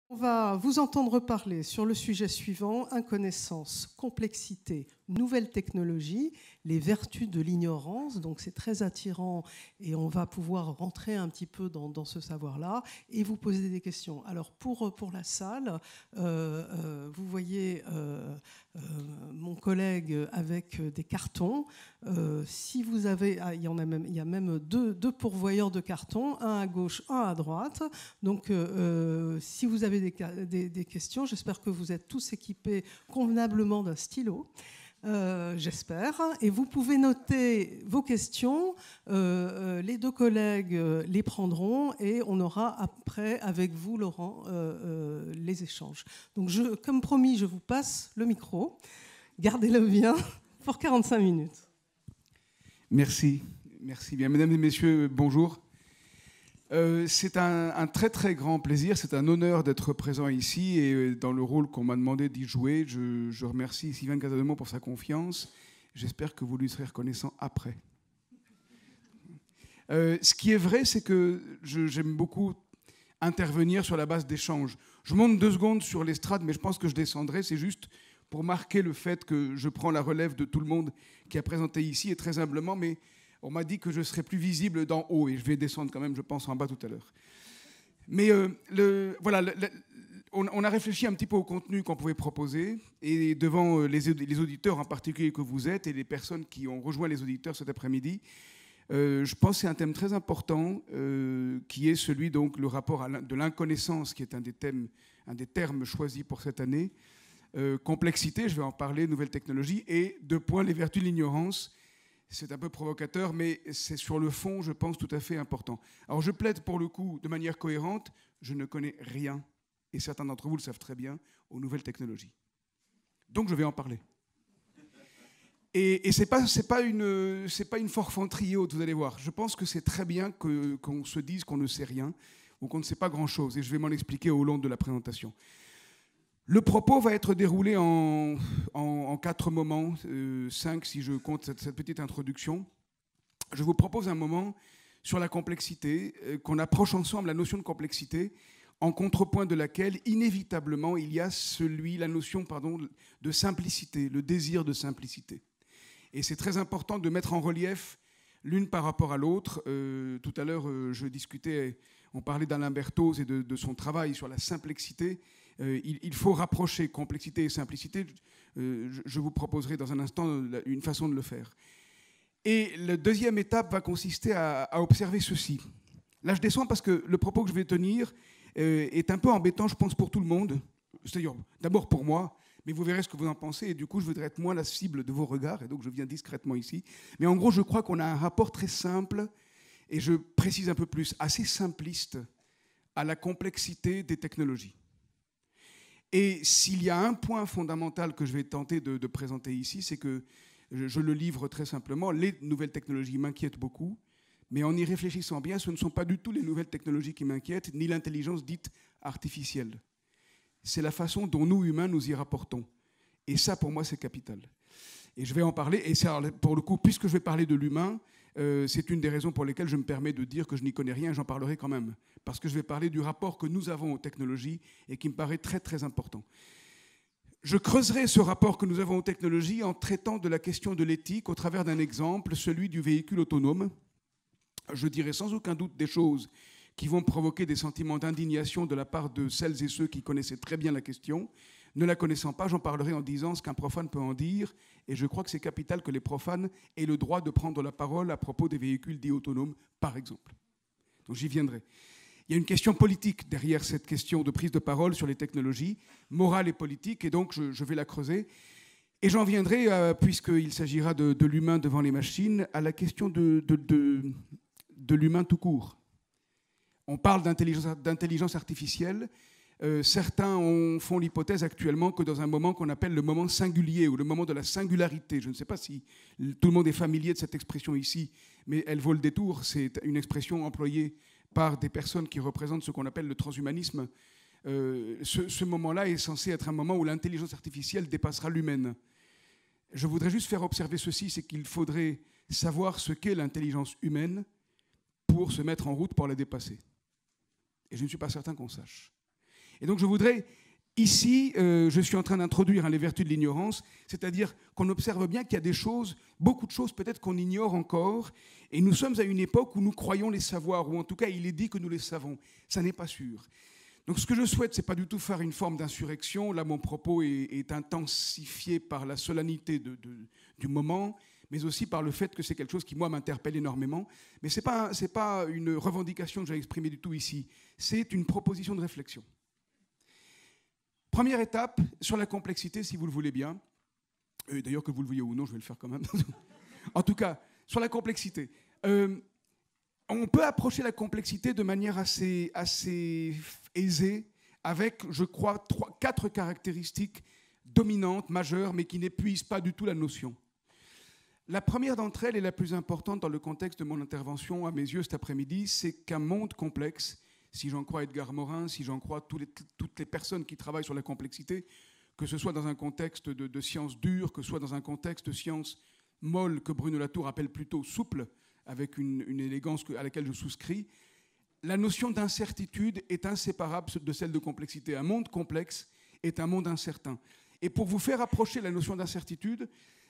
On va vous entendre parler sur le sujet suivant, inconnaissance, complexité, nouvelles technologies, les vertus de l'ignorance. Donc c'est très attirant et on va pouvoir rentrer un petit peu dans ce savoir-là et vous poser des questions. Alors pour la salle, vous voyez mon collègue avec des cartons. Si vous avez, il y a même deux pourvoyeurs de cartons, un à gauche, un à droite. Donc si vous avez des questions, j'espère que vous êtes tous équipés convenablement d'un stylo. J'espère. Et vous pouvez noter vos questions. Les deux collègues les prendront et on aura après, avec vous, Laurent, les échanges. Donc, comme promis, je vous passe le micro. Gardez-le bien pour 45 minutes. Merci. Merci bien. Mesdames et messieurs, bonjour. C'est un très très grand plaisir, c'est un honneur d'être présent ici et dans le rôle qu'on m'a demandé d'y jouer. Je remercie Sylvain Casademont pour sa confiance. J'espère que vous lui serez reconnaissant après. Ce qui est vrai, c'est que j'aime beaucoup intervenir sur la base d'échanges. Je monte 2 secondes sur l'estrade, mais je pense que je descendrai. C'est juste pour marquer le fait que je prends la relève de tout le monde qui a présenté ici, et très humblement, mais on m'a dit que je serais plus visible d'en haut, et je vais descendre quand même, je pense, en bas tout à l'heure. Mais voilà, on a réfléchi un petit peu au contenu qu'on pouvait proposer, et devant les auditeurs en particulier que vous êtes, et les personnes qui ont rejoint les auditeurs cet après-midi, je pense que c'est un thème très important, qui est celui, donc, le rapport de l'inconnaissance, qui est un des termes choisis pour cette année. Complexité, je vais en parler, nouvelles technologies, et 2 points, les vertus de l'ignorance. C'est un peu provocateur, mais c'est sur le fond, je pense, tout à fait important. Alors je plaide pour le coup, de manière cohérente, je ne connais rien, et certains d'entre vous le savent très bien, aux nouvelles technologies. Donc je vais en parler. Et c'est pas une forfanterie haute, vous allez voir. Je pense que c'est très bien qu'on se dise qu'on ne sait rien, ou qu'on ne sait pas grand-chose, et je vais m'en expliquer au long de la présentation. Le propos va être déroulé en 4 moments, 5 si je compte cette petite introduction. Je vous propose un moment sur la complexité, qu'on approche ensemble la notion de complexité, en contrepoint de laquelle, inévitablement, il y a la notion de simplicité, le désir de simplicité. Et c'est très important de mettre en relief l'une par rapport à l'autre. Tout à l'heure, on parlait d'Alain Berthoz et de son travail sur la simplexité. Il faut rapprocher complexité et simplicité. Je vous proposerai dans un instant une façon de le faire. Et la deuxième étape va consister à observer ceci. Là, je descends parce que le propos que je vais tenir est un peu embêtant, je pense, pour tout le monde. C'est-à-dire, d'abord pour moi, mais vous verrez ce que vous en pensez. Et du coup, je voudrais être moins la cible de vos regards. Et donc, je viens discrètement ici. Mais en gros, je crois qu'on a un rapport très simple, et je précise un peu plus, assez simpliste, à la complexité des technologies. Et s'il y a un point fondamental que je vais tenter de présenter ici, c'est que, je le livre très simplement, les nouvelles technologies m'inquiètent beaucoup, mais en y réfléchissant bien, ce ne sont pas du tout les nouvelles technologies qui m'inquiètent, ni l'intelligence dite artificielle. C'est la façon dont nous, humains, nous y rapportons. Et ça, pour moi, c'est capital. Et je vais en parler, et ça, pour le coup, puisque je vais parler de l'humain, c'est une des raisons pour lesquelles je me permets de dire que je n'y connais rien, j'en parlerai quand même. Parce que je vais parler du rapport que nous avons aux technologies et qui me paraît très très important. Je creuserai ce rapport que nous avons aux technologies en traitant de la question de l'éthique au travers d'un exemple, celui du véhicule autonome. Je dirai sans aucun doute des choses qui vont provoquer des sentiments d'indignation de la part de celles et ceux qui connaissaient très bien la question. Ne la connaissant pas, j'en parlerai en disant ce qu'un profane peut en dire, et je crois que c'est capital que les profanes aient le droit de prendre la parole à propos des véhicules dits autonomes, par exemple. Donc j'y viendrai. Il y a une question politique derrière cette question de prise de parole sur les technologies, morale et politique, et donc je vais la creuser. Et j'en viendrai, puisqu'il s'agira de l'humain devant les machines, à la question de l'humain tout court. On parle d'intelligence artificielle. Certains font l'hypothèse actuellement que dans un moment qu'on appelle le moment singulier ou le moment de la singularité, je ne sais pas si tout le monde est familier de cette expression ici, mais elle vaut le détour, c'est une expression employée par des personnes qui représentent ce qu'on appelle le transhumanisme. Ce moment-là est censé être un moment où l'intelligence artificielle dépassera l'humaine. Je voudrais juste faire observer ceci, c'est qu'il faudrait savoir ce qu'est l'intelligence humaine pour se mettre en route pour la dépasser. Et je ne suis pas certain qu'on sache. Et donc je voudrais, ici, je suis en train d'introduire les vertus de l'ignorance, c'est-à-dire qu'on observe bien qu'il y a des choses, beaucoup de choses peut-être qu'on ignore encore, et nous sommes à une époque où nous croyons les savoir, ou en tout cas il est dit que nous les savons. Ça n'est pas sûr. Donc ce que je souhaite, ce n'est pas du tout faire une forme d'insurrection. Là, mon propos est intensifié par la solennité du moment, mais aussi par le fait que c'est quelque chose qui, moi, m'interpelle énormément. Mais ce n'est pas une revendication que j'ai exprimée du tout ici. C'est une proposition de réflexion. Première étape, sur la complexité, si vous le voulez bien. D'ailleurs, que vous le vouliez ou non, je vais le faire quand même. En tout cas, sur la complexité. On peut approcher la complexité de manière assez aisée, avec, je crois, 4 caractéristiques dominantes, majeures, mais qui n'épuisent pas du tout la notion. La première d'entre elles, et la plus importante dans le contexte de mon intervention, à mes yeux, cet après-midi, c'est qu'un monde complexe, si j'en crois Edgar Morin, si j'en crois toutes les personnes qui travaillent sur la complexité, que ce soit dans un contexte de sciences dures, que ce soit dans un contexte de sciences molles, que Bruno Latour appelle plutôt souple, avec une élégance à laquelle je souscris, la notion d'incertitude est inséparable de celle de complexité. Un monde complexe est un monde incertain. Et pour vous faire approcher la notion d'incertitude,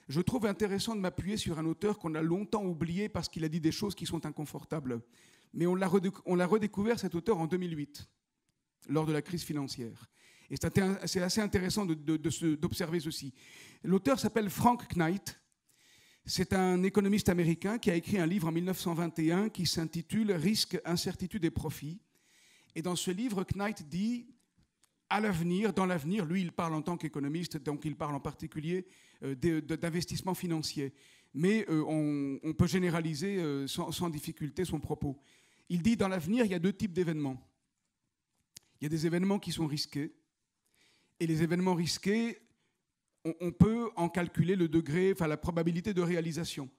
je trouve intéressant de m'appuyer sur un auteur qu'on a longtemps oublié parce qu'il a dit des choses qui sont inconfortables. Mais on l'a redécouvert, cet auteur, en 2008, lors de la crise financière. Et c'est assez intéressant d'observer ceci. L'auteur s'appelle Frank Knight. C'est un économiste américain qui a écrit un livre en 1921 qui s'intitule « Risques, incertitudes et profits ». Et dans ce livre, Knight dit, à l'avenir, dans l'avenir, lui il parle en tant qu'économiste, donc il parle en particulier d'investissement financier. Mais on peut généraliser sans difficulté son propos. Il dit, dans l'avenir, il y a 2 types d'événements. Il y a des événements qui sont risqués, et les événements risqués, on peut en calculer le degré, enfin la probabilité de réalisation.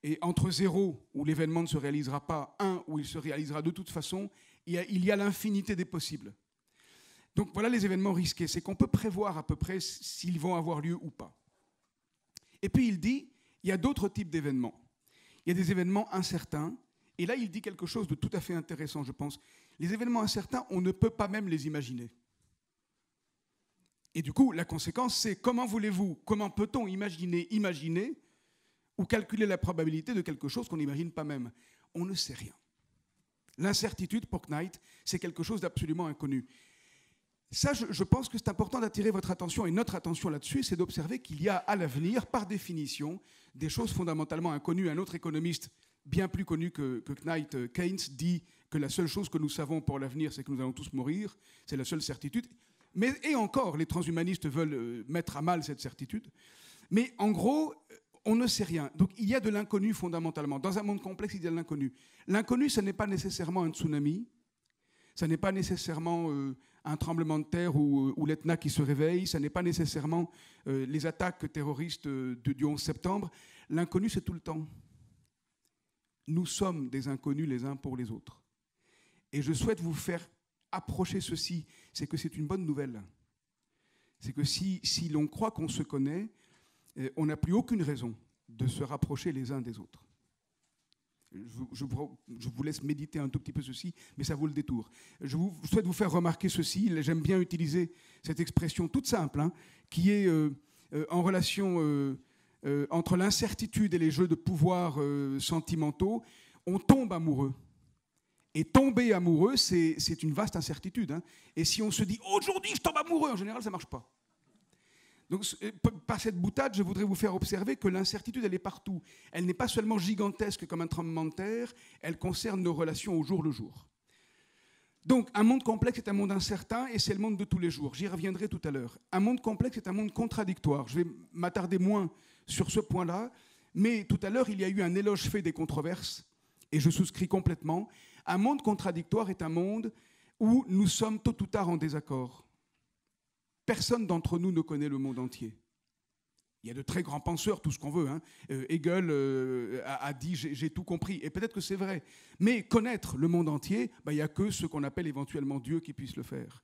Et entre 0, où l'événement ne se réalisera pas, 1, où il se réalisera de toute façon, il y a l'infinité des possibles. Donc voilà les événements risqués. C'est qu'on peut prévoir à peu près s'ils vont avoir lieu ou pas. Et puis il dit, il y a d'autres types d'événements. Il y a des événements incertains. Et là, il dit quelque chose de tout à fait intéressant, je pense. Les événements incertains, on ne peut pas même les imaginer. Et du coup, la conséquence, c'est comment peut-on imaginer ou calculer la probabilité de quelque chose qu'on n'imagine pas même? On ne sait rien. L'incertitude, pour Knight, c'est quelque chose d'absolument inconnu. Ça, je pense que c'est important d'attirer votre attention et notre attention là-dessus, c'est d'observer qu'il y a à l'avenir, par définition, des choses fondamentalement inconnues. Un autre économiste bien plus connu que Knight, Keynes, dit que la seule chose que nous savons pour l'avenir, c'est que nous allons tous mourir. C'est la seule certitude. Et encore, les transhumanistes veulent mettre à mal cette certitude. Mais en gros, on ne sait rien. Donc il y a de l'inconnu fondamentalement. Dans un monde complexe, il y a de l'inconnu. L'inconnu, ce n'est pas nécessairement un tsunami. Ce n'est pas nécessairement un tremblement de terre ou l'Etna qui se réveille. Ce n'est pas nécessairement les attaques terroristes du 11 septembre. L'inconnu, c'est tout le temps. Nous sommes des inconnus les uns pour les autres. Et je souhaite vous faire approcher ceci, c'est que c'est une bonne nouvelle. C'est que si l'on croit qu'on se connaît, on n'a plus aucune raison de se rapprocher les uns des autres. Je vous laisse méditer un tout petit peu ceci, mais ça vaut le détour. Je souhaite vous faire remarquer ceci. J'aime bien utiliser cette expression toute simple, qui est en relation entre l'incertitude et les jeux de pouvoir sentimentaux. On tombe amoureux. Et tomber amoureux, c'est une vaste incertitude. Et si on se dit « aujourd'hui, je tombe amoureux », en général, ça ne marche pas. Donc, par cette boutade, je voudrais vous faire observer que l'incertitude, elle est partout. Elle n'est pas seulement gigantesque comme un tremblement de terre, elle concerne nos relations au jour le jour. Donc, un monde complexe est un monde incertain et c'est le monde de tous les jours. J'y reviendrai tout à l'heure. Un monde complexe est un monde contradictoire. Je vais m'attarder moins sur ce point-là, mais tout à l'heure, il y a eu un éloge fait des controverses, et je souscris complètement. Un monde contradictoire est un monde où nous sommes tôt ou tard en désaccord. Personne d'entre nous ne connaît le monde entier. Il y a de très grands penseurs, tout ce qu'on veut. Hegel a dit « j'ai tout compris ». Et peut-être que c'est vrai. Mais connaître le monde entier, il n'y a que ce qu'on appelle éventuellement Dieu qui puisse le faire.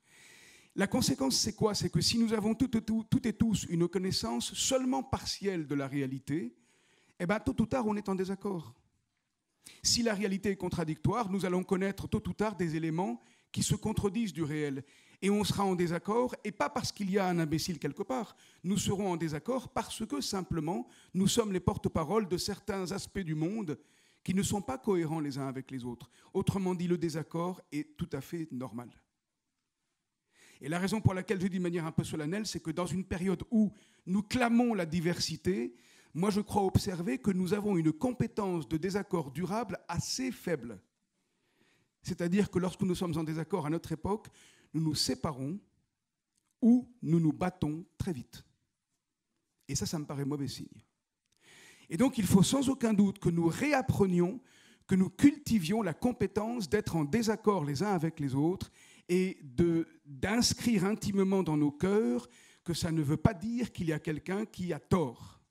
La conséquence, c'est quoi? C'est que si nous avons toutes et tous une connaissance seulement partielle de la réalité, tôt ou tard, on est en désaccord. Si la réalité est contradictoire, nous allons connaître tôt ou tard des éléments qui se contredisent du réel. Et on sera en désaccord, et pas parce qu'il y a un imbécile quelque part. Nous serons en désaccord parce que, simplement, nous sommes les porte-parole de certains aspects du monde qui ne sont pas cohérents les uns avec les autres. Autrement dit, le désaccord est tout à fait normal. Et la raison pour laquelle je dis de manière un peu solennelle, c'est que dans une période où nous clamons la diversité, moi je crois observer que nous avons une compétence de désaccord durable assez faible. C'est-à-dire que lorsque nous sommes en désaccord à notre époque, nous nous séparons ou nous nous battons très vite. Et ça me paraît mauvais signe. Et donc il faut sans aucun doute que nous réapprenions, que nous cultivions la compétence d'être en désaccord les uns avec les autres et d'inscrire intimement dans nos cœurs que ça ne veut pas dire qu'il y a quelqu'un qui a tort.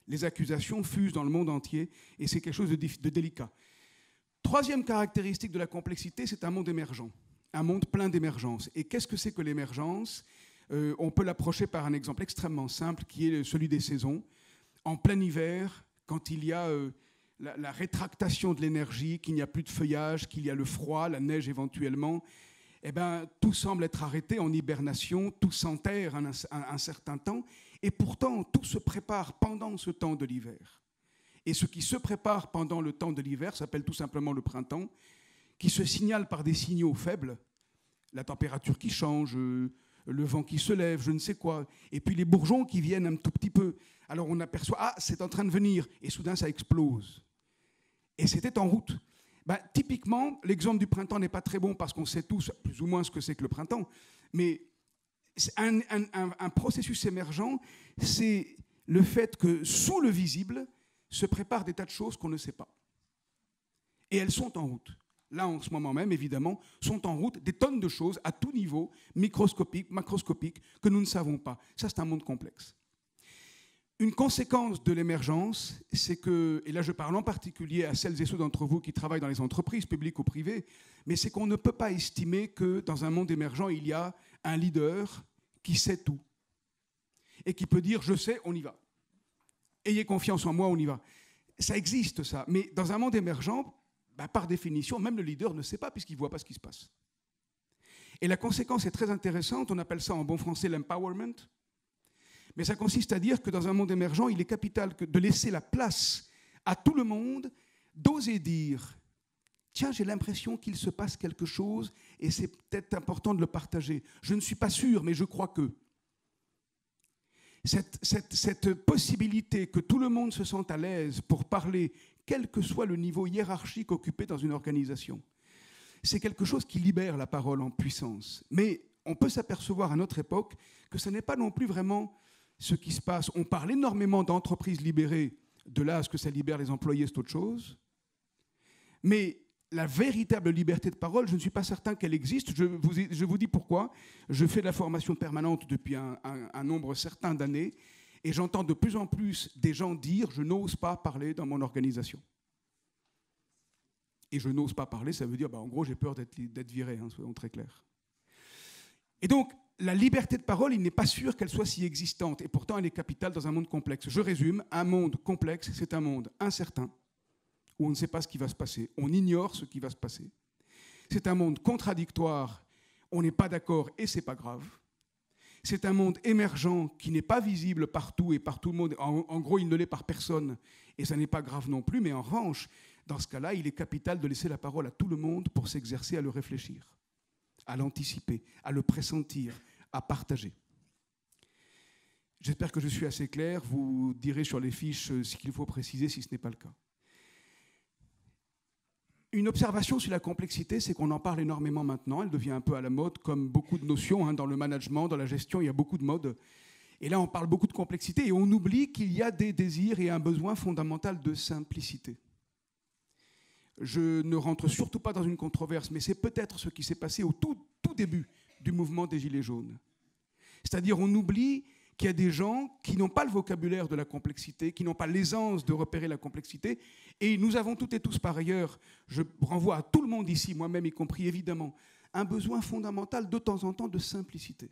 Les accusations fusent dans le monde entier et c'est quelque chose de délicat. Troisième caractéristique de la complexité, c'est un monde émergent, un monde plein d'émergence. Et qu'est-ce que c'est que l'émergence ? On peut l'approcher par un exemple extrêmement simple qui est celui des saisons. En plein hiver, quand il y a la rétractation de l'énergie, qu'il n'y a plus de feuillage, qu'il y a le froid, la neige éventuellement, eh bien, tout semble être arrêté en hibernation, tout s'enterre un certain temps, et pourtant tout se prépare pendant ce temps de l'hiver. Et ce qui se prépare pendant le temps de l'hiver s'appelle tout simplement le printemps, qui se signale par des signaux faibles, la température qui change, le vent qui se lève, je ne sais quoi, et puis les bourgeons qui viennent un tout petit peu. Alors on aperçoit, ah, c'est en train de venir, et soudain ça explose. Et c'était en route. Typiquement, l'exemple du printemps n'est pas très bon parce qu'on sait tous plus ou moins ce que c'est que le printemps, mais un processus émergent, c'est le fait que sous le visible se préparent des tas de choses qu'on ne sait pas. Et elles sont en route. Là, en ce moment même, évidemment, sont en route des tonnes de choses à tout niveau, microscopiques, macroscopiques, que nous ne savons pas. Ça, c'est un monde complexe. Une conséquence de l'émergence, c'est que, et là je parle en particulier à celles et ceux d'entre vous qui travaillent dans les entreprises, publiques ou privées, mais c'est qu'on ne peut pas estimer que dans un monde émergent, il y a un leader qui sait tout et qui peut dire « je sais, on y va ». Ayez confiance en moi, on y va. Ça existe, ça. Mais dans un monde émergent, par définition, même le leader ne sait pas puisqu'il ne voit pas ce qui se passe. Et la conséquence est très intéressante, on appelle ça en bon français l'empowerment. Mais ça consiste à dire que dans un monde émergent, il est capital de laisser la place à tout le monde d'oser dire « Tiens, j'ai l'impression qu'il se passe quelque chose et c'est peut-être important de le partager. Je ne suis pas sûr, mais je crois que… » Cette possibilité que tout le monde se sente à l'aise pour parler, quel que soit le niveau hiérarchique occupé dans une organisation, c'est quelque chose qui libère la parole en puissance. Mais on peut s'apercevoir à notre époque que ce n'est pas non plus vraiment ce qui se passe. On parle énormément d'entreprises libérées, de là à ce que ça libère les employés, c'est autre chose. Mais la véritable liberté de parole, je ne suis pas certain qu'elle existe. Je vous dis pourquoi. Je fais de la formation permanente depuis un nombre certain d'années et j'entends de plus en plus des gens dire « je n'ose pas parler dans mon organisation ». Et je n'ose pas parler, ça veut dire, en gros, j'ai peur d'être viré, soyons très clairs. Et donc, la liberté de parole, il n'est pas sûr qu'elle soit si existante, et pourtant elle est capitale dans un monde complexe. Je résume, un monde complexe, c'est un monde incertain, où on ne sait pas ce qui va se passer, on ignore ce qui va se passer. C'est un monde contradictoire, on n'est pas d'accord et c'est pas grave. C'est un monde émergent qui n'est pas visible partout et par tout le monde. En gros, il ne l'est par personne et ça n'est pas grave non plus, mais en revanche, dans ce cas-là, il est capital de laisser la parole à tout le monde pour s'exercer à le réfléchir, à l'anticiper, à le pressentir, à partager. J'espère que je suis assez clair. Vous direz sur les fiches ce qu'il faut préciser si ce n'est pas le cas. Une observation sur la complexité, c'est qu'on en parle énormément maintenant. Elle devient un peu à la mode, comme beaucoup de notions. Dans le management, dans la gestion, il y a beaucoup de modes. Et là, on parle beaucoup de complexité et on oublie qu'il y a des désirs et un besoin fondamental de simplicité. Je ne rentre surtout pas dans une controverse, mais c'est peut-être ce qui s'est passé au tout début du mouvement des Gilets jaunes. C'est-à-dire, on oublie qu'il y a des gens qui n'ont pas le vocabulaire de la complexité, qui n'ont pas l'aisance de repérer la complexité. Et nous avons toutes et tous, par ailleurs, je renvoie à tout le monde ici, moi-même y compris évidemment, un besoin fondamental de temps en temps de simplicité.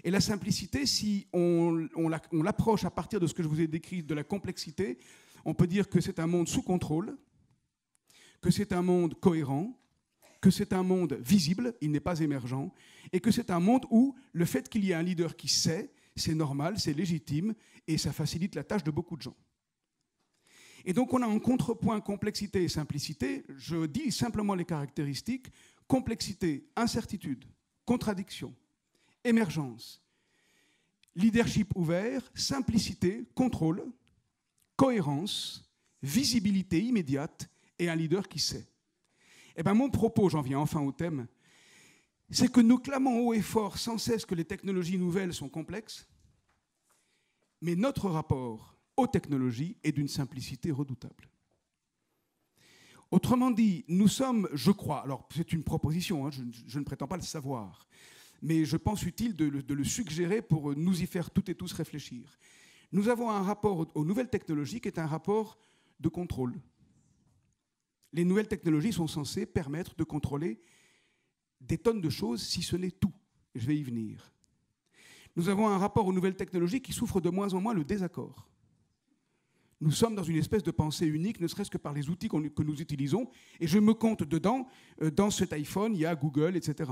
Et la simplicité, si on l'approche à partir de ce que je vous ai décrit de la complexité, on peut dire que c'est un monde sous contrôle, que c'est un monde cohérent, que c'est un monde visible, il n'est pas émergent, et que c'est un monde où le fait qu'il y ait un leader qui sait, c'est normal, c'est légitime, et ça facilite la tâche de beaucoup de gens. Et donc on a en contrepoint complexité et simplicité, je dis simplement les caractéristiques, complexité, incertitude, contradiction, émergence, leadership ouvert, simplicité, contrôle, cohérence, visibilité immédiate et un leader qui sait. Eh bien, mon propos, j'en viens enfin au thème, c'est que nous clamons haut et fort sans cesse que les technologies nouvelles sont complexes, mais notre rapport aux technologies est d'une simplicité redoutable. Autrement dit, nous sommes, je crois, alors c'est une proposition, hein, je ne prétends pas le savoir, mais je pense utile de le suggérer pour nous y faire toutes et tous réfléchir. Nous avons un rapport aux nouvelles technologies qui est un rapport de contrôle. Les nouvelles technologies sont censées permettre de contrôler des tonnes de choses, si ce n'est tout. Je vais y venir. Nous avons un rapport aux nouvelles technologies qui souffre de moins en moins le désaccord. Nous sommes dans une espèce de pensée unique, ne serait-ce que par les outils que nous utilisons, et je me compte dedans, dans cet iPhone, il y a Google, etc.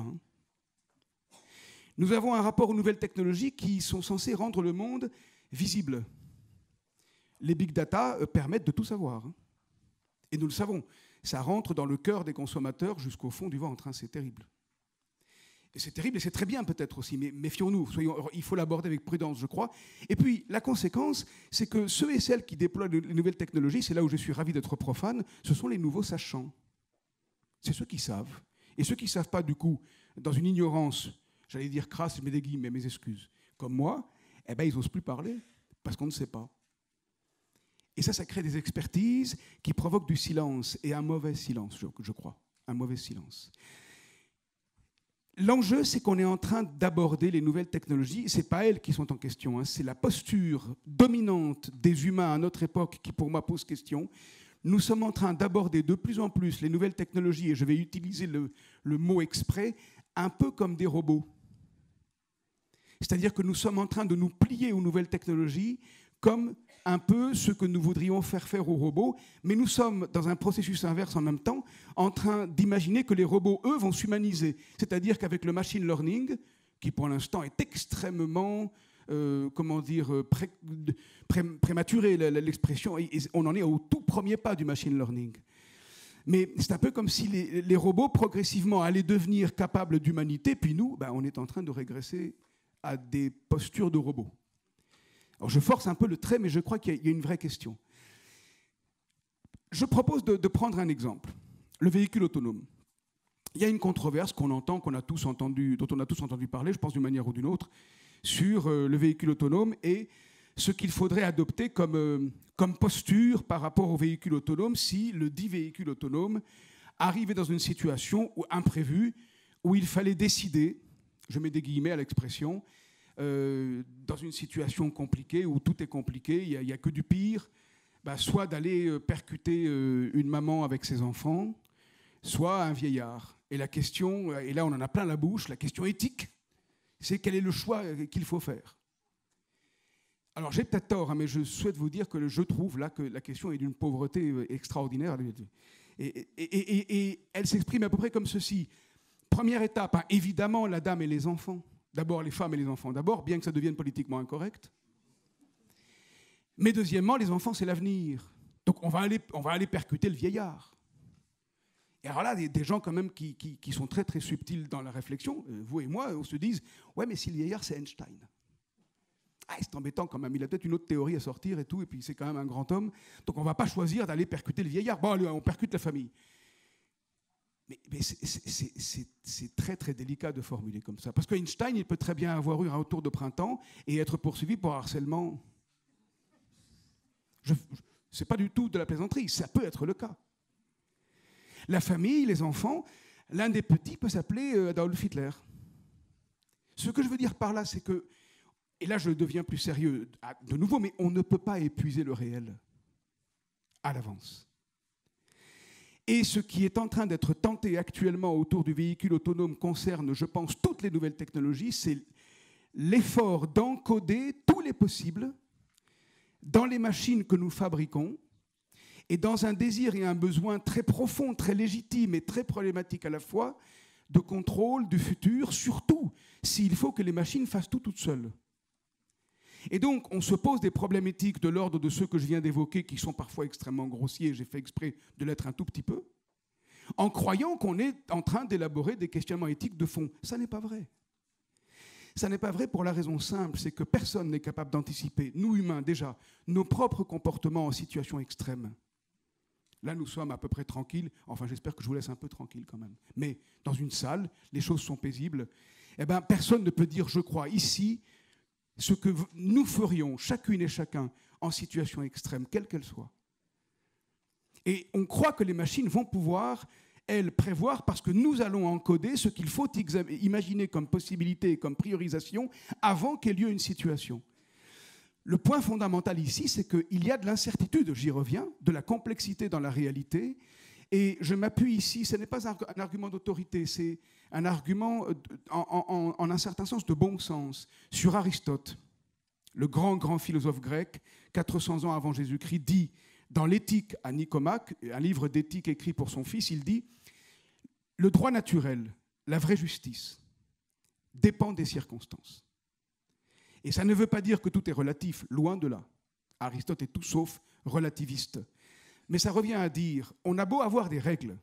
Nous avons un rapport aux nouvelles technologies qui sont censées rendre le monde visible. Les big data permettent de tout savoir. Et nous le savons, ça rentre dans le cœur des consommateurs jusqu'au fond du ventre. C'est terrible. Et c'est terrible et c'est très bien peut-être aussi, mais méfions-nous, il faut l'aborder avec prudence, je crois. Et puis, la conséquence, c'est que ceux et celles qui déploient les nouvelles technologies, c'est là où je suis ravi d'être profane, ce sont les nouveaux sachants. C'est ceux qui savent. Et ceux qui ne savent pas, du coup, dans une ignorance, j'allais dire crasse, je mets des guillemets, mes excuses, comme moi, eh ben, ils n'osent plus parler, parce qu'on ne sait pas. Et ça crée des expertises qui provoquent du silence, et un mauvais silence, je crois, un mauvais silence. L'enjeu, c'est qu'on est en train d'aborder les nouvelles technologies. Ce n'est pas elles qui sont en question, hein. C'est la posture dominante des humains à notre époque qui, pour moi, pose question. Nous sommes en train d'aborder de plus en plus les nouvelles technologies, et je vais utiliser le mot exprès, un peu comme des robots. C'est-à-dire que nous sommes en train de nous plier aux nouvelles technologies comme un peu ce que nous voudrions faire aux robots, mais nous sommes dans un processus inverse en même temps, en train d'imaginer que les robots, eux, vont s'humaniser. C'est-à-dire qu'avec le machine learning, qui pour l'instant est extrêmement, prématuré, l'expression, on en est au tout premier pas du machine learning. Mais c'est un peu comme si les robots, progressivement, allaient devenir capables d'humanité, puis nous, on est en train de régresser à des postures de robots. Alors je force un peu le trait, mais je crois qu'il y a une vraie question. Je propose de prendre un exemple, le véhicule autonome. Il y a une controverse qu'on entend, dont on a tous entendu parler, je pense d'une manière ou d'une autre, sur le véhicule autonome et ce qu'il faudrait adopter comme posture par rapport au véhicule autonome si le dit véhicule autonome arrivait dans une situation imprévue où il fallait décider, je mets des guillemets à l'expression, dans une situation compliquée où tout est compliqué, il n'y a que du pire, soit d'aller percuter une maman avec ses enfants, soit un vieillard. Et la question, et là on en a plein la bouche, la question éthique, c'est quel est le choix qu'il faut faire. Alors j'ai peut-être tort, mais je souhaite vous dire que je trouve là que la question est d'une pauvreté extraordinaire. Et elle s'exprime à peu près comme ceci. Première étape, évidemment la dame et les enfants. D'abord les femmes et les enfants, d'abord, bien que ça devienne politiquement incorrect. Mais deuxièmement, les enfants, c'est l'avenir. Donc on va aller percuter le vieillard. Et alors là, des gens quand même qui sont très très subtils dans la réflexion, vous et moi, on se dise « Ouais, mais si le vieillard, c'est Einstein. » C'est embêtant quand même, il a peut-être une autre théorie à sortir et tout, et puis c'est quand même un grand homme. Donc on ne va pas choisir d'aller percuter le vieillard. Bon, allez, on percute la famille. Mais c'est très très délicat de formuler comme ça. Parce qu'Einstein, il peut très bien avoir eu un retour de printemps et être poursuivi pour harcèlement. Ce n'est pas du tout de la plaisanterie, ça peut être le cas. La famille, les enfants, l'un des petits peut s'appeler Adolf Hitler. Ce que je veux dire par là, c'est que, et là je deviens plus sérieux de nouveau, mais on ne peut pas épuiser le réel à l'avance. Et ce qui est en train d'être tenté actuellement autour du véhicule autonome concerne, je pense, toutes les nouvelles technologies, c'est l'effort d'encoder tous les possibles dans les machines que nous fabriquons et dans un désir et un besoin très profond, très légitime et très problématique à la fois, de contrôle du futur, surtout s'il faut que les machines fassent tout toutes seules. Et donc, on se pose des problèmes éthiques de l'ordre de ceux que je viens d'évoquer, qui sont parfois extrêmement grossiers, j'ai fait exprès de l'être un tout petit peu, en croyant qu'on est en train d'élaborer des questionnements éthiques de fond. Ça n'est pas vrai. Ça n'est pas vrai pour la raison simple, c'est que personne n'est capable d'anticiper, nous humains déjà, nos propres comportements en situation extrême. Là, nous sommes à peu près tranquilles, enfin j'espère que je vous laisse un peu tranquille quand même. Mais dans une salle, les choses sont paisibles, eh bien, personne ne peut dire, je crois, ici, ce que nous ferions, chacune et chacun, en situation extrême, quelle qu'elle soit. Et on croit que les machines vont pouvoir, elles, prévoir, parce que nous allons encoder ce qu'il faut imaginer comme possibilité et comme priorisation avant qu'ait lieu une situation. Le point fondamental ici, c'est qu'il y a de l'incertitude, j'y reviens, de la complexité dans la réalité, et je m'appuie ici, ce n'est pas un argument d'autorité, c'est un argument en un certain sens de bon sens, sur Aristote, le grand philosophe grec, 400 ans avant Jésus-Christ, dit dans l'Éthique à Nicomaque, un livre d'éthique écrit pour son fils, il dit « Le droit naturel, la vraie justice, dépend des circonstances. » Et ça ne veut pas dire que tout est relatif, loin de là. Aristote est tout sauf relativiste. Mais ça revient à dire, on a beau avoir des règles,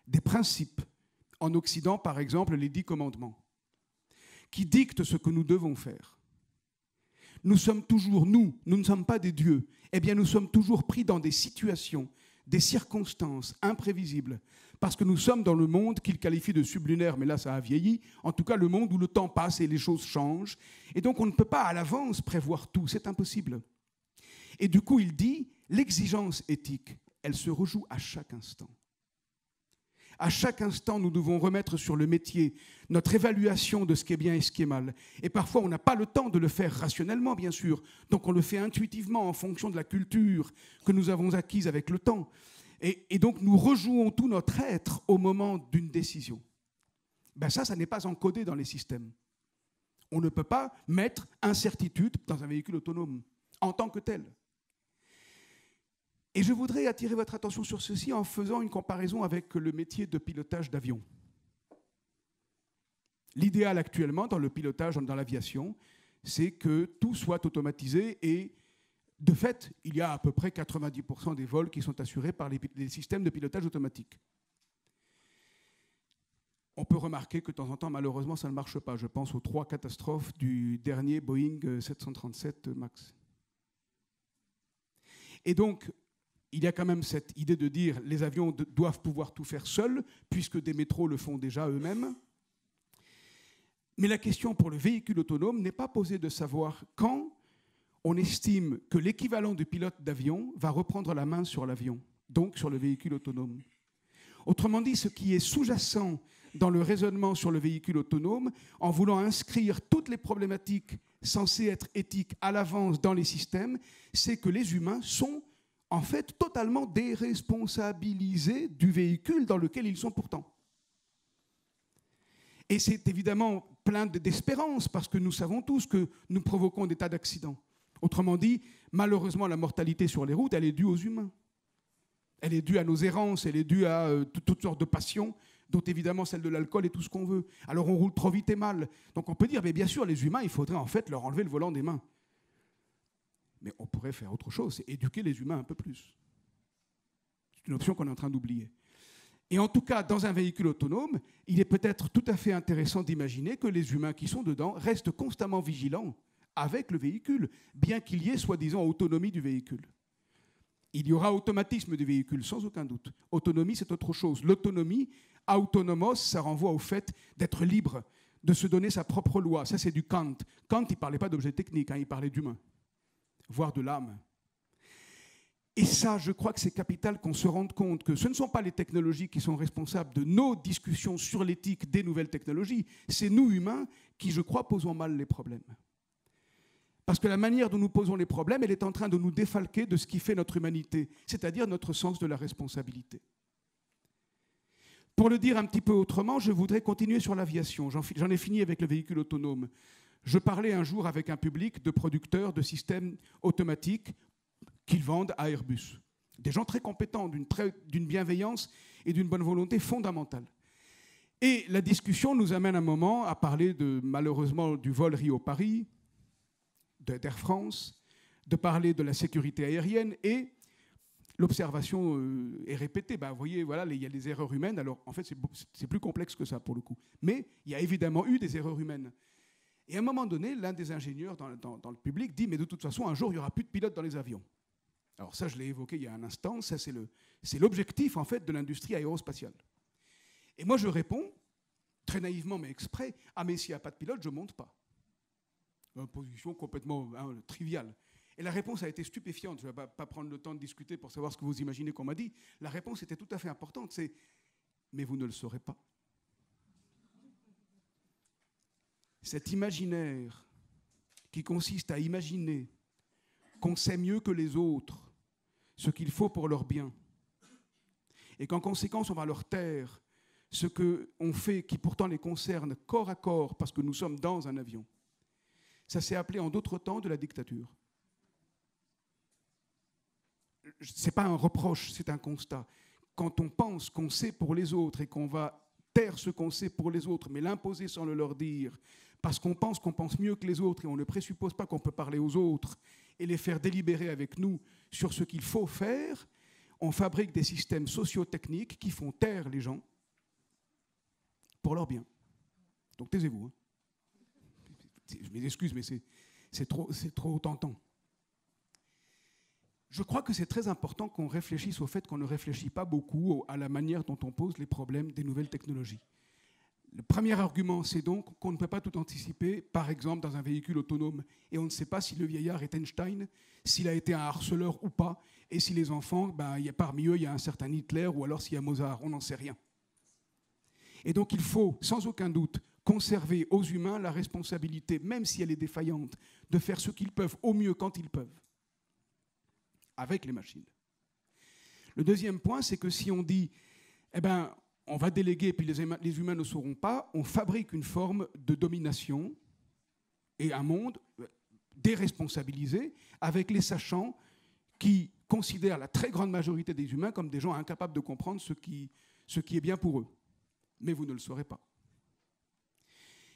des principes, en Occident par exemple les 10 commandements, qui dictent ce que nous devons faire. Nous sommes toujours, nous ne sommes pas des dieux, eh bien nous sommes toujours pris dans des situations, des circonstances imprévisibles, parce que nous sommes dans le monde qu'il qualifie de sublunaire, mais là ça a vieilli, en tout cas le monde où le temps passe et les choses changent, et donc on ne peut pas à l'avance prévoir tout, c'est impossible. Et du coup il dit, l'exigence éthique, elle se rejoue à chaque instant. À chaque instant, nous devons remettre sur le métier notre évaluation de ce qui est bien et ce qui est mal. Et parfois, on n'a pas le temps de le faire rationnellement, bien sûr. Donc, on le fait intuitivement en fonction de la culture que nous avons acquise avec le temps. Et donc, nous rejouons tout notre être au moment d'une décision. Ben ça n'est pas encodé dans les systèmes. On ne peut pas mettre incertitude dans un véhicule autonome en tant que tel. Et je voudrais attirer votre attention sur ceci en faisant une comparaison avec le métier de pilotage d'avion. L'idéal actuellement dans le pilotage, dans l'aviation, c'est que tout soit automatisé et de fait, il y a à peu près 90% des vols qui sont assurés par les systèmes de pilotage automatique. On peut remarquer que de temps en temps, malheureusement, ça ne marche pas. Je pense aux 3 catastrophes du dernier Boeing 737 MAX. Et donc, il y a quand même cette idée de dire que les avions doivent pouvoir tout faire seuls, puisque des métros le font déjà eux-mêmes. Mais la question pour le véhicule autonome n'est pas posée de savoir quand on estime que l'équivalent du pilote d'avion va reprendre la main sur l'avion, donc sur le véhicule autonome. Autrement dit, ce qui est sous-jacent dans le raisonnement sur le véhicule autonome, en voulant inscrire toutes les problématiques censées être éthiques à l'avance dans les systèmes, c'est que les humains sont en fait totalement déresponsabilisés du véhicule dans lequel ils sont pourtant. Et c'est évidemment plein d'espérance, parce que nous savons tous que nous provoquons des tas d'accidents. Autrement dit, malheureusement, la mortalité sur les routes, elle est due aux humains. Elle est due à nos errances, elle est due à toutes sortes de passions, dont évidemment celle de l'alcool et tout ce qu'on veut. Alors on roule trop vite et mal. Donc on peut dire, mais bien sûr, les humains, il faudrait en fait leur enlever le volant des mains. Mais on pourrait faire autre chose, c'est éduquer les humains un peu plus. C'est une option qu'on est en train d'oublier. Et en tout cas, dans un véhicule autonome, il est peut-être tout à fait intéressant d'imaginer que les humains qui sont dedans restent constamment vigilants avec le véhicule, bien qu'il y ait soi-disant autonomie du véhicule. Il y aura automatisme du véhicule, sans aucun doute. Autonomie, c'est autre chose. L'autonomie, autonomos, ça renvoie au fait d'être libre, de se donner sa propre loi. Ça, c'est du Kant. Kant, il ne parlait pas d'objet technique, il parlait d'humain, voire de l'âme. Et ça, je crois que c'est capital qu'on se rende compte que ce ne sont pas les technologies qui sont responsables de nos discussions sur l'éthique des nouvelles technologies, c'est nous, humains, qui, je crois, posons mal les problèmes. Parce que la manière dont nous posons les problèmes, elle est en train de nous défalquer de ce qui fait notre humanité, c'est-à-dire notre sens de la responsabilité. Pour le dire un petit peu autrement, je voudrais continuer sur l'aviation. J'en ai fini avec le véhicule autonome. Je parlais un jour avec un public de producteurs de systèmes automatiques qu'ils vendent à Airbus. Des gens très compétents, d'une bienveillance et d'une bonne volonté fondamentale. Et la discussion nous amène un moment à parler malheureusement du vol Rio-Paris, d'Air France, de parler de la sécurité aérienne, et l'observation est répétée. Vous voyez, voilà, il y a des erreurs humaines. Alors, en fait, c'est plus complexe que ça, pour le coup. Mais il y a évidemment eu des erreurs humaines. Et à un moment donné, l'un des ingénieurs dans le public dit « Mais de toute façon, un jour, il n'y aura plus de pilotes dans les avions. » Alors ça, je l'ai évoqué il y a un instant. Ça, c'est l'objectif, en fait, de l'industrie aérospatiale. Et moi, je réponds, très naïvement, mais exprès, « Ah, mais s'il n'y a pas de pilote, je ne monte pas. » Une position complètement triviale. Et la réponse a été stupéfiante. Je ne vais pas prendre le temps de discuter pour savoir ce que vous imaginez qu'on m'a dit. La réponse était tout à fait importante. C'est « Mais vous ne le saurez pas. » Cet imaginaire qui consiste à imaginer qu'on sait mieux que les autres ce qu'il faut pour leur bien, et qu'en conséquence, on va leur taire ce qu'on fait qui pourtant les concerne corps à corps parce que nous sommes dans un avion. Ça s'est appelé en d'autres temps de la dictature. Ce n'est pas un reproche, c'est un constat. Quand on pense qu'on sait pour les autres et qu'on va taire ce qu'on sait pour les autres, mais l'imposer sans le leur dire, parce qu'on pense mieux que les autres et on ne présuppose pas qu'on peut parler aux autres et les faire délibérer avec nous sur ce qu'il faut faire, on fabrique des systèmes socio-techniques qui font taire les gens pour leur bien. Donc taisez-vous. Hein. Je m'excuse, mais c'est trop tentant. Je crois que c'est très important qu'on réfléchisse au fait qu'on ne réfléchit pas beaucoup à la manière dont on pose les problèmes des nouvelles technologies. Le premier argument, c'est donc qu'on ne peut pas tout anticiper, par exemple dans un véhicule autonome, et on ne sait pas si le vieillard est Einstein, s'il a été un harceleur ou pas, et si les enfants, parmi eux, il y a un certain Hitler, ou alors s'il y a Mozart, on n'en sait rien. Et donc il faut, sans aucun doute, conserver aux humains la responsabilité, même si elle est défaillante, de faire ce qu'ils peuvent au mieux quand ils peuvent, avec les machines. Le deuxième point, c'est que si on dit, on va déléguer, puis les humains ne sauront pas, on fabrique une forme de domination et un monde déresponsabilisé avec les sachants qui considèrent la très grande majorité des humains comme des gens incapables de comprendre ce qui est bien pour eux. Mais vous ne le saurez pas.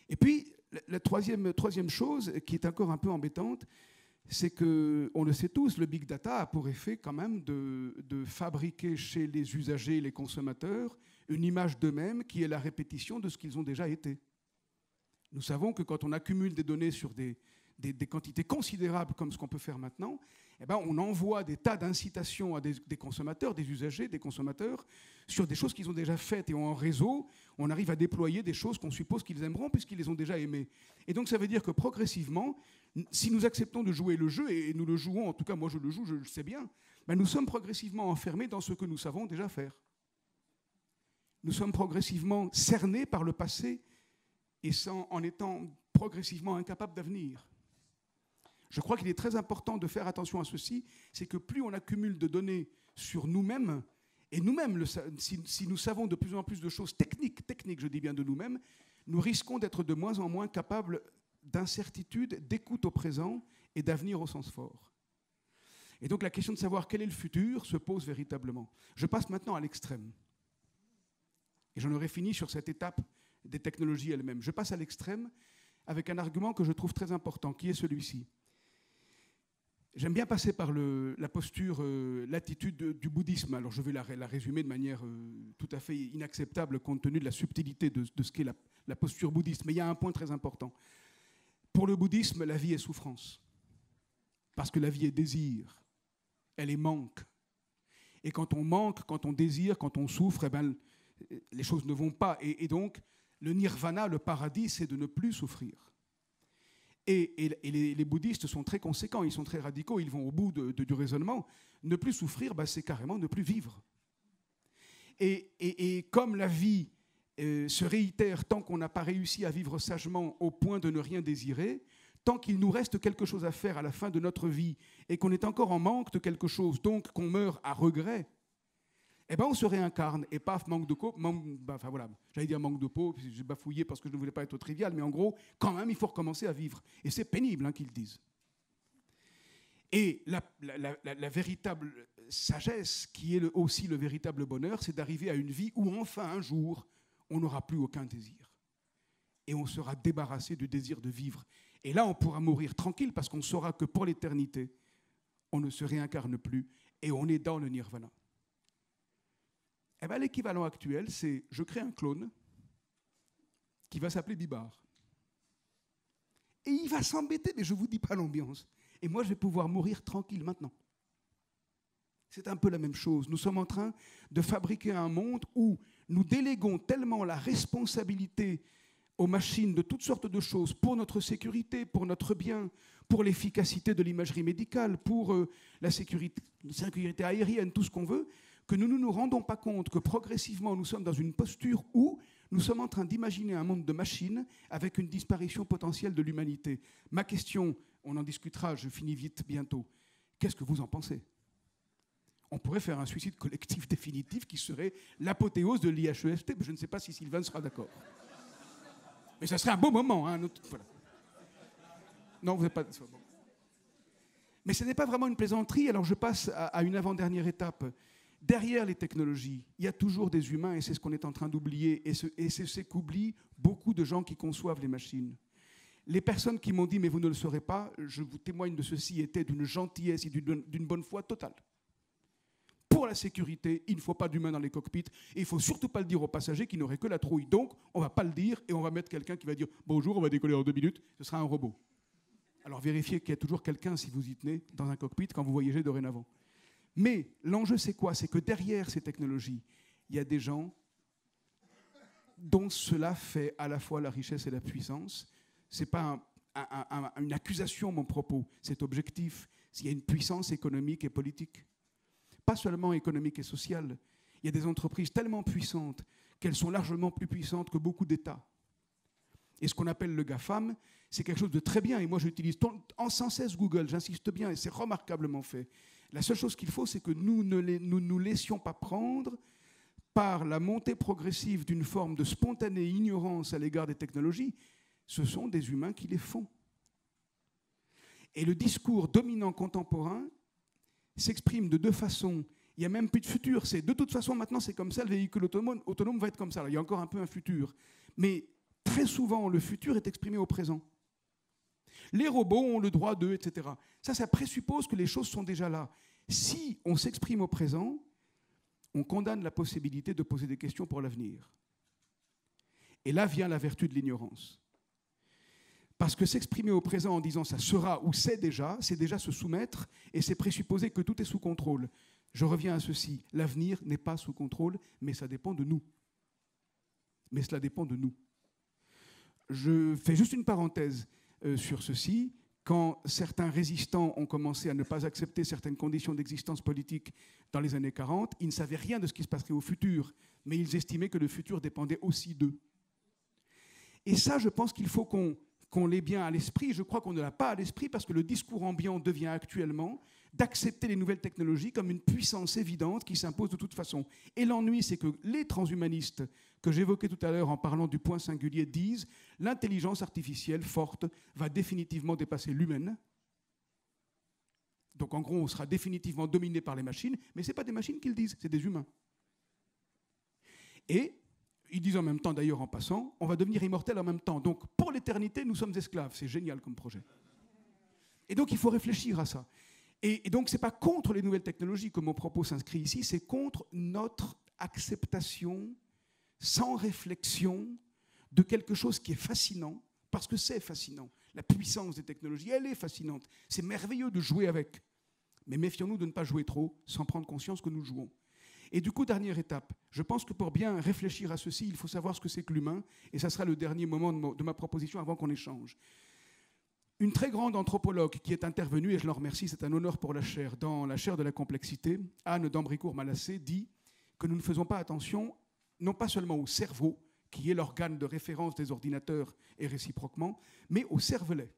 Et puis, la troisième chose qui est encore un peu embêtante, c'est que, on le sait tous, le big data a pour effet quand même de fabriquer chez les usagers, les consommateurs, une image d'eux-mêmes qui est la répétition de ce qu'ils ont déjà été. Nous savons que quand on accumule des données sur des quantités considérables comme ce qu'on peut faire maintenant, on envoie des tas d'incitations à des consommateurs, des usagers, des consommateurs, sur des choses qu'ils ont déjà faites. Et en réseau, on arrive à déployer des choses qu'on suppose qu'ils aimeront puisqu'ils les ont déjà aimées. Et donc ça veut dire que progressivement, si nous acceptons de jouer le jeu, et nous le jouons, en tout cas moi je le joue, je le sais bien, nous sommes progressivement enfermés dans ce que nous savons déjà faire. Nous sommes progressivement cernés par le passé et en étant progressivement incapables d'avenir. Je crois qu'il est très important de faire attention à ceci, c'est que plus on accumule de données sur nous-mêmes, et nous-mêmes, si nous savons de plus en plus de choses techniques, je dis bien de nous-mêmes, nous risquons d'être de moins en moins capables d'incertitude, d'écoute au présent et d'avenir au sens fort. Et donc la question de savoir quel est le futur se pose véritablement. Je passe maintenant à l'extrême. Et j'en aurai fini sur cette étape des technologies elles-mêmes. Je passe à l'extrême avec un argument que je trouve très important, qui est celui-ci. J'aime bien passer par la posture, l'attitude du bouddhisme. Alors je vais la résumer de manière tout à fait inacceptable compte tenu de la subtilité de ce qu'est la posture bouddhiste. Mais il y a un point très important. Pour le bouddhisme, la vie est souffrance. Parce que la vie est désir. Elle est manque. Et quand on manque, quand on désire, quand on souffre, les choses ne vont pas. Et donc, le nirvana, le paradis, c'est de ne plus souffrir. Et les bouddhistes sont très conséquents, ils sont très radicaux, ils vont au bout du raisonnement. Ne plus souffrir, c'est carrément ne plus vivre. Et comme la vie se réitère tant qu'on n'a pas réussi à vivre sagement au point de ne rien désirer, tant qu'il nous reste quelque chose à faire à la fin de notre vie et qu'on est encore en manque de quelque chose, donc qu'on meurt à regret, on se réincarne et paf, manque de peau, j'allais dire manque de peau, puis j'ai bafouillé parce que je ne voulais pas être trivial, mais en gros, quand même, il faut recommencer à vivre. Et c'est pénible qu'ils disent. Et la véritable sagesse, qui est aussi le véritable bonheur, c'est d'arriver à une vie où enfin un jour, on n'aura plus aucun désir. Et on sera débarrassé du désir de vivre. Et là, on pourra mourir tranquille parce qu'on saura que pour l'éternité, on ne se réincarne plus et on est dans le nirvana. Eh bien, l'équivalent actuel, c'est je crée un clone qui va s'appeler Bibar. Et il va s'embêter, mais je ne vous dis pas l'ambiance. Et moi, je vais pouvoir mourir tranquille maintenant. C'est un peu la même chose. Nous sommes en train de fabriquer un monde où nous déléguons tellement la responsabilité aux machines de toutes sortes de choses pour notre sécurité, pour notre bien, pour l'efficacité de l'imagerie médicale, pour la sécurité aérienne, tout ce qu'on veut, que nous ne nous rendons pas compte que progressivement nous sommes dans une posture où nous sommes en train d'imaginer un monde de machines avec une disparition potentielle de l'humanité. Ma question, on en discutera, je finis vite bientôt. Qu'est-ce que vous en pensez ? On pourrait faire un suicide collectif définitif qui serait l'apothéose de l'IHEST, mais je ne sais pas si Sylvain sera d'accord. Mais ça serait un beau moment. Hein, voilà. Non, vous n'êtes pas... Mais ce n'est pas vraiment une plaisanterie, alors je passe à une avant-dernière étape. Derrière les technologies, il y a toujours des humains, et c'est ce qu'on est en train d'oublier, et c'est ce qu'oublient beaucoup de gens qui conçoivent les machines. Les personnes qui m'ont dit « mais vous ne le saurez pas », je vous témoigne de ceci, étaient d'une gentillesse et d'une bonne foi totale. Pour la sécurité, il ne faut pas d'humains dans les cockpits, et il ne faut surtout pas le dire aux passagers qui n'auraient que la trouille. Donc, on ne va pas le dire, et on va mettre quelqu'un qui va dire « bonjour, on va décoller en 2 minutes », ce sera un robot. Alors vérifiez qu'il y a toujours quelqu'un, si vous y tenez, dans un cockpit quand vous voyagez dorénavant. Mais l'enjeu, c'est quoi ? C'est que derrière ces technologies, il y a des gens dont cela fait à la fois la richesse et la puissance. Ce n'est pas une accusation, mon propos, c'est objectif. Il y a une puissance économique et politique. Pas seulement économique et sociale. Il y a des entreprises tellement puissantes qu'elles sont largement plus puissantes que beaucoup d'États. Et ce qu'on appelle le GAFAM, c'est quelque chose de très bien. Et moi, j'utilise sans cesse Google, j'insiste bien, et c'est remarquablement fait. La seule chose qu'il faut, c'est que nous ne nous laissions pas prendre par la montée progressive d'une forme de spontanée ignorance à l'égard des technologies. Ce sont des humains qui les font. Et le discours dominant contemporain s'exprime de 2 façons. Il n'y a même plus de futur. C'est de toute façon, maintenant, c'est comme ça, le véhicule autonome va être comme ça. Alors, il y a encore un peu un futur. Mais très souvent, le futur est exprimé au présent. Les robots ont le droit d'eux, etc. Ça présuppose que les choses sont déjà là. Si on s'exprime au présent, on condamne la possibilité de poser des questions pour l'avenir. Et là vient la vertu de l'ignorance. Parce que s'exprimer au présent en disant ça sera ou c'est déjà se soumettre et c'est présupposer que tout est sous contrôle. Je reviens à ceci, l'avenir n'est pas sous contrôle, mais ça dépend de nous. Mais cela dépend de nous. Je fais juste une parenthèse sur ceci. Quand certains résistants ont commencé à ne pas accepter certaines conditions d'existence politique dans les années 40, ils ne savaient rien de ce qui se passerait au futur, mais ils estimaient que le futur dépendait aussi d'eux. Et ça, je pense qu'il faut qu'on l'ait bien à l'esprit. Je crois qu'on ne l'a pas à l'esprit parce que le discours ambiant devient actuellement d'accepter les nouvelles technologies comme une puissance évidente qui s'impose de toute façon. Et l'ennui, c'est que les transhumanistes que j'évoquais tout à l'heure en parlant du point singulier disent l'intelligence artificielle forte va définitivement dépasser l'humaine. Donc en gros, on sera définitivement dominé par les machines, mais ce n'est pas des machines qui le disent, c'est des humains. Et ils disent en même temps, d'ailleurs en passant, on va devenir immortel en même temps. Donc pour l'éternité, nous sommes esclaves. C'est génial comme projet. Et donc il faut réfléchir à ça. Et donc ce n'est pas contre les nouvelles technologies que mon propos s'inscrit ici, c'est contre notre acceptation sans réflexion de quelque chose qui est fascinant, parce que c'est fascinant. La puissance des technologies, elle est fascinante. C'est merveilleux de jouer avec. Mais méfions-nous de ne pas jouer trop sans prendre conscience que nous jouons. Et du coup, dernière étape, je pense que pour bien réfléchir à ceci, il faut savoir ce que c'est que l'humain, et ça sera le dernier moment de ma proposition avant qu'on échange. Une très grande anthropologue qui est intervenue, et je l'en remercie, c'est un honneur pour la chaire, dans la chaire de la complexité, Anne d'Ambricourt-Malassé, dit que nous ne faisons pas attention, non pas seulement au cerveau, qui est l'organe de référence des ordinateurs et réciproquement, mais au cervelet.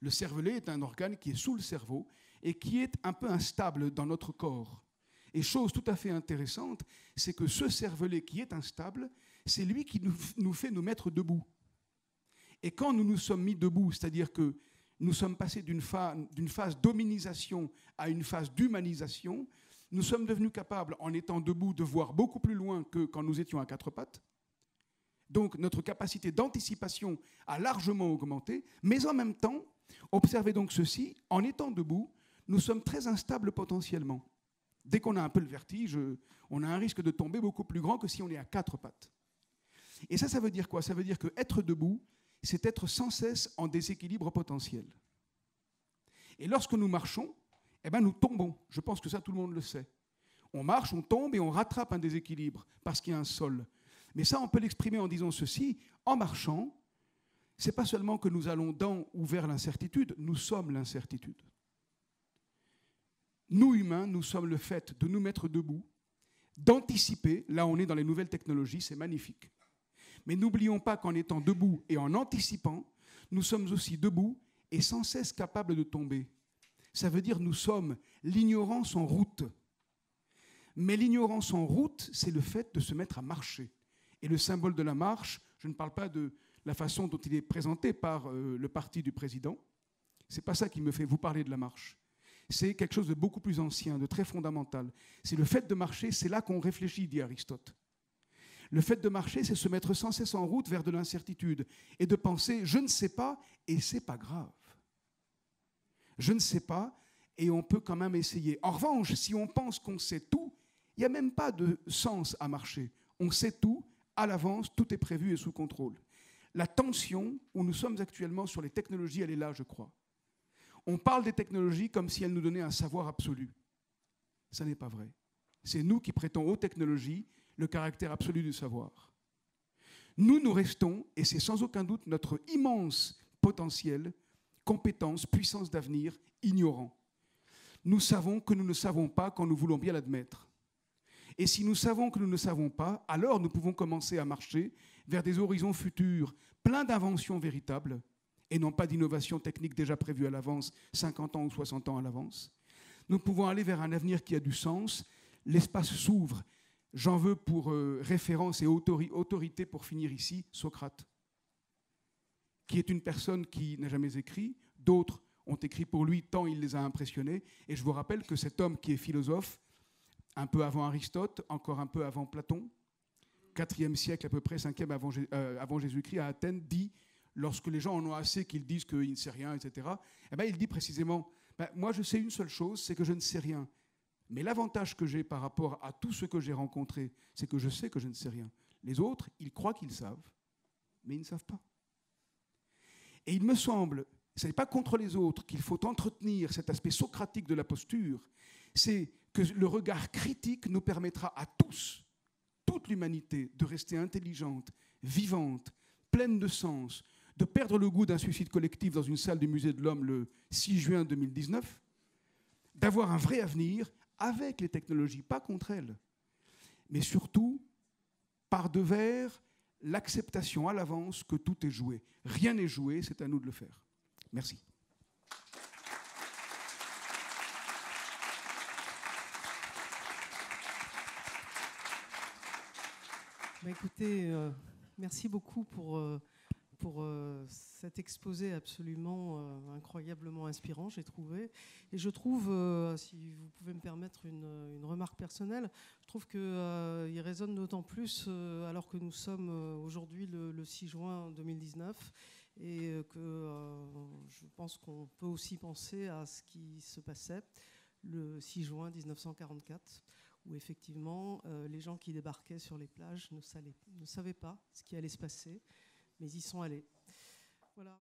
Le cervelet est un organe qui est sous le cerveau et qui est un peu instable dans notre corps. Et chose tout à fait intéressante, c'est que ce cervelet qui est instable, c'est lui qui nous fait nous mettre debout. Et quand nous nous sommes mis debout, c'est-à-dire que nous sommes passés d'une phase d'hominisation à une phase d'humanisation. Nous sommes devenus capables, en étant debout, de voir beaucoup plus loin que quand nous étions à quatre pattes. Donc notre capacité d'anticipation a largement augmenté, mais en même temps, observez donc ceci, en étant debout, nous sommes très instables potentiellement. Dès qu'on a un peu le vertige, on a un risque de tomber beaucoup plus grand que si on est à quatre pattes. Et ça veut dire quoi? Ça veut dire qu'être debout, c'est être sans cesse en déséquilibre potentiel. Et lorsque nous marchons, eh ben nous tombons. Je pense que ça, tout le monde le sait. On marche, on tombe et on rattrape un déséquilibre parce qu'il y a un sol. Mais ça, on peut l'exprimer en disant ceci, en marchant, ce n'est pas seulement que nous allons dans ou vers l'incertitude, nous sommes l'incertitude. Nous, humains, nous sommes le fait de nous mettre debout, d'anticiper, là on est dans les nouvelles technologies, c'est magnifique. Mais n'oublions pas qu'en étant debout et en anticipant, nous sommes aussi debout et sans cesse capables de tomber. Ça veut dire nous sommes l'ignorance en route. Mais l'ignorance en route, c'est le fait de se mettre à marcher. Et le symbole de la marche, je ne parle pas de la façon dont il est présenté par le parti du président. Ce n'est pas ça qui me fait vous parler de la marche. C'est quelque chose de beaucoup plus ancien, de très fondamental. C'est le fait de marcher, c'est là qu'on réfléchit, dit Aristote. Le fait de marcher, c'est se mettre sans cesse en route vers de l'incertitude et de penser « je ne sais pas et c'est pas grave ». Je ne sais pas et on peut quand même essayer. En revanche, si on pense qu'on sait tout, il n'y a même pas de sens à marcher. On sait tout, à l'avance, tout est prévu et sous contrôle. La tension où nous sommes actuellement sur les technologies, elle est là, je crois. On parle des technologies comme si elles nous donnaient un savoir absolu. Ça n'est pas vrai. C'est nous qui prêtons aux technologies le caractère absolu du savoir. Nous restons, et c'est sans aucun doute notre immense potentiel, compétence, puissance d'avenir, ignorants. Nous savons que nous ne savons pas quand nous voulons bien l'admettre. Et si nous savons que nous ne savons pas, alors nous pouvons commencer à marcher vers des horizons futurs, pleins d'inventions véritables, et non pas d'innovations techniques déjà prévues à l'avance, 50 ans ou 60 ans à l'avance. Nous pouvons aller vers un avenir qui a du sens. L'espace s'ouvre. J'en veux pour référence et autorité pour finir ici, Socrate, qui est une personne qui n'a jamais écrit. D'autres ont écrit pour lui tant il les a impressionnés. Et je vous rappelle que cet homme qui est philosophe, un peu avant Aristote, encore un peu avant Platon, 4e siècle à peu près, 5e avant Jésus-Christ, à Athènes, dit, lorsque les gens en ont assez qu'ils disent qu'il ne sait rien, etc., eh bien, il dit précisément, moi je sais une seule chose, c'est que je ne sais rien. Mais l'avantage que j'ai par rapport à tout ce que j'ai rencontré, c'est que je sais que je ne sais rien. Les autres, ils croient qu'ils savent, mais ils ne savent pas. Et il me semble, ce n'est pas contre les autres qu'il faut entretenir cet aspect socratique de la posture, c'est que le regard critique nous permettra à tous, toute l'humanité, de rester intelligente, vivante, pleine de sens, de perdre le goût d'un suicide collectif dans une salle du Musée de l'Homme le 6 juin 2019, d'avoir un vrai avenir avec les technologies, pas contre elles, mais surtout par devers l'acceptation à l'avance que tout est joué. Rien n'est joué, c'est à nous de le faire. Merci. Écoutez, merci beaucoup pour cet exposé absolument incroyablement inspirant, j'ai trouvé. Et je trouve, si vous pouvez me permettre une remarque personnelle, je trouve qu'il résonne d'autant plus alors que nous sommes aujourd'hui le 6 juin 2019 et que je pense qu'on peut aussi penser à ce qui se passait le 6 juin 1944, où effectivement les gens qui débarquaient sur les plages ne savaient pas ce qui allait se passer, mais ils y sont allés. Voilà.